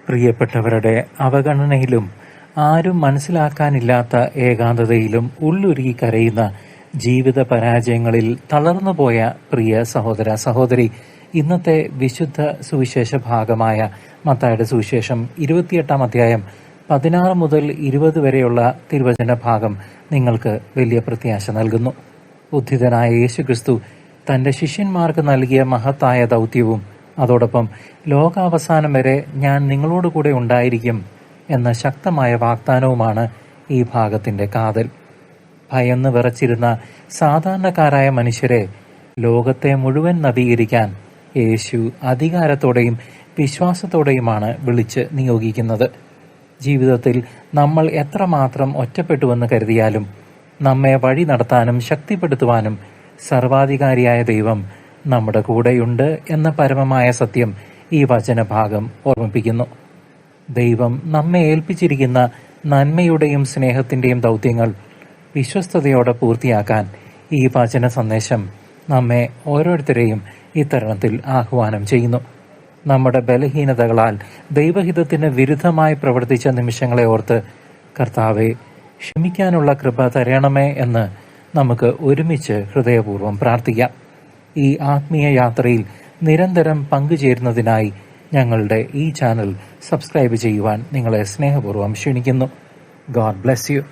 പ്രിയപ്പെട്ടവരുടെ അവഗണനയിലും ആരും മനസ്സിലാക്കാനില്ലാത്ത ഏകാന്തതയിലും ഉള്ളുരുകി കരയുന്ന ജീവിത പരാജയങ്ങളിൽ തളർന്നുപോയ പ്രിയ സഹോദര സഹോദരി, ഇന്നത്തെ വിശുദ്ധ സുവിശേഷ ഭാഗമായ മത്തായിയുടെ സുവിശേഷം 28 അധ്യായം 16 മുതൽ 20 വരെയുള്ള തിരുവചന ഭാഗം നിങ്ങൾക്ക് വലിയ പ്രത്യാശ നൽകുന്നു. ഉദ്ധിതനായ യേശുക്രിസ്തു തന്റെ ശിഷ്യന്മാർക്ക് നൽകിയ മഹത്തായ ദൗത്യവും അതോടൊപ്പം ലോകാവസാനം വരെ ഞാൻ നിങ്ങളോടുകൂടെ ഉണ്ടായിരിക്കും എന്ന ശക്തമായ വാഗ്ദാനവുമാണ് ഈ ഭാഗത്തിന്റെ കാതൽ. ഭയന്ന് വിറച്ചിരുന്ന സാധാരണക്കാരായ മനുഷ്യരെ ലോകത്തെ മുഴുവൻ നവീകരിക്കാൻ യേശു അധികാരത്തോടെയും വിശ്വാസത്തോടെയുമാണ് വിളിച്ച് നിയോഗിക്കുന്നത്. ജീവിതത്തിൽ നമ്മൾ എത്രമാത്രം ഒറ്റപ്പെട്ടുവെന്ന് കരുതിയാലും നമ്മെ വഴി നടത്താനും ശക്തിപ്പെടുത്തുവാനും സർവാധികാരിയായ ദൈവം നമ്മുടെ കൂടെയുണ്ട് എന്ന പരമമായ സത്യം ഈ വചനഭാഗം ഓർമ്മിപ്പിക്കുന്നു. ദൈവം നമ്മെ ഏൽപ്പിച്ചിരിക്കുന്ന നന്മയുടെയും സ്നേഹത്തിന്റെയും ദൗത്യങ്ങൾ വിശ്വസ്തയോടെ പൂർത്തിയാക്കാൻ ഈ വചന സന്ദേശം നമ്മെ ഓരോരുത്തരെയും ഇത്തരണത്തിൽ ആഹ്വാനം ചെയ്യുന്നു. നമ്മുടെ ബലഹീനതകളാൽ ദൈവഹിതത്തിന് വിരുദ്ധമായി പ്രവർത്തിച്ച നിമിഷങ്ങളെ ഓർത്ത് കർത്താവെ, ക്ഷമിക്കാനുള്ള കൃപ തരണമേ എന്ന് നമുക്ക് ഒരുമിച്ച് ഹൃദയപൂർവ്വം പ്രാർത്ഥിക്കാം. ഈ ആത്മീയ യാത്രയിൽ നിരന്തരം പങ്കുചേരുന്നതിനായി ഞങ്ങളുടെ ഈ ചാനൽ സബ്സ്ക്രൈബ് ചെയ്യുവാൻ നിങ്ങളെ സ്നേഹപൂർവ്വം ക്ഷണിക്കുന്നു. God bless you.